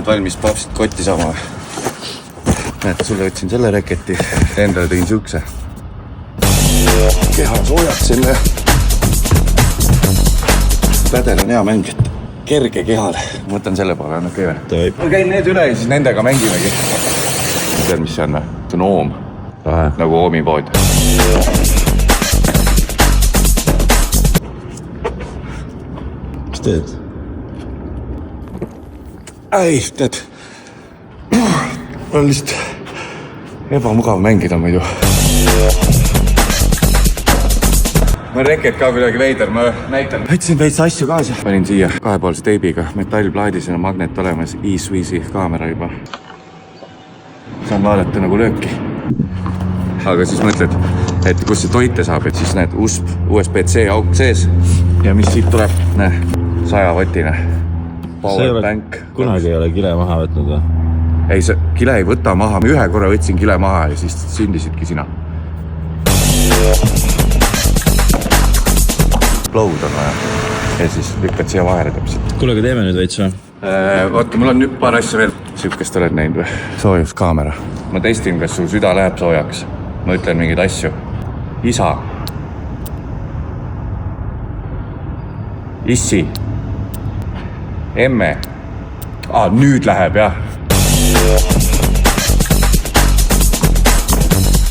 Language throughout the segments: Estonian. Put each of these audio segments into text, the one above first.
oled valmis papsid kotti saama või? Näed, sulle võtsin selle reketi, endale tegin siukse. Keha soojaks enne. Pädel on hea mäng, et kerge kehale. Ma võtan selle poole, on okei või? Ma käin need üle ja siis nendega mängimegi. Tead, mis see on või? See on oom. Nagu oomipood. Mis teed? Ei, tead. On lihtsalt ebamugav mängida muidu. Ma reket ka kuidagi veider, ma näitan. Võtsin veits asju kaasa. Panin siia kahepoolse teibiga metallplaadis ja magnet olemas. E-Swiisi kaamera juba. Saan vaadata nagu lööki. Aga siis mõtled, et kus see toite saab, et siis näed USB-C auk sees. Ja mis siit tuleb? Näe, 100-votine. Kunagi ei ole kile maha võtnud või? Ei, see kile ei võta maha. Ma ühe korra võtsin kile maha ja siis sündisidki sina. Load on vaja. Ja siis lükkad siia vahele täpselt. Kuule, aga teeme nüüd veits või? Oota, mul on nüüd paar asja veel. Sihukest oled näinud või? Soojuskaamera. Ma testin, kas su süda läheb soojaks. Ma ütlen mingeid asju. Isa. Issi. Emme. Nüüd läheb, jah.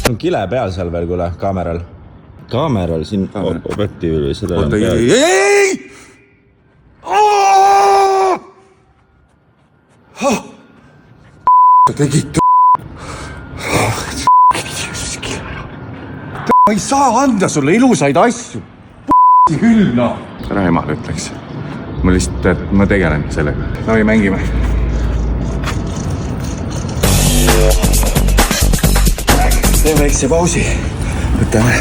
On kile peal seal veel, kuule, kaameral. Kaameral siin objektiivil või sellel on peal. Ei! Tegid ma ei saa anda sulle ilusaid asju. Küll, noh. Ära emale ütleks. Ma lihtsalt, ma tegelen sellega. No ei mängime. Teeme väikse pausi. Võtame.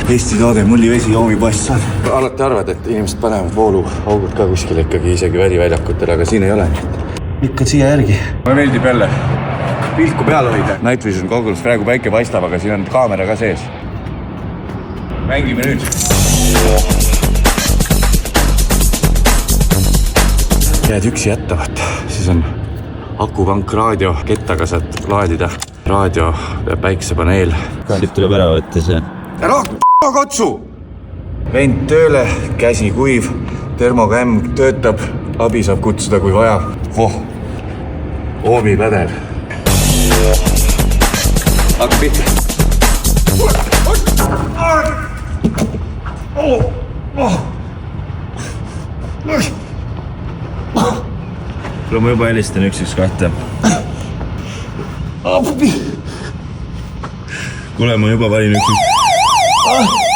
Eesti toode, mullivesi joomipoest saad. Alati arvad, et inimesed panevad vooluaugud ka kuskil ikkagi isegi väliväljakutel, aga siin ei ole. Lükkad siia järgi. Mulle meeldib jälle pilku peal hoida. Night Vision Goggles, praegu päike paistab, aga siin on kaamera ka sees. Mängime nüüd. Jääd üksi jätta, vaata. Siis on akupank, raadio, kettaga saad laadida. Raadio, päiksepaneel. Siit tuleb ära võtta see. Ära katsu! Vent tööle, käsi kuiv, termokämm töötab, abi saab kutsuda kui vaja. Oomi pädev. Hakka pihta. Kuule, ma juba helistan 112. Kuule, ma juba valin 112.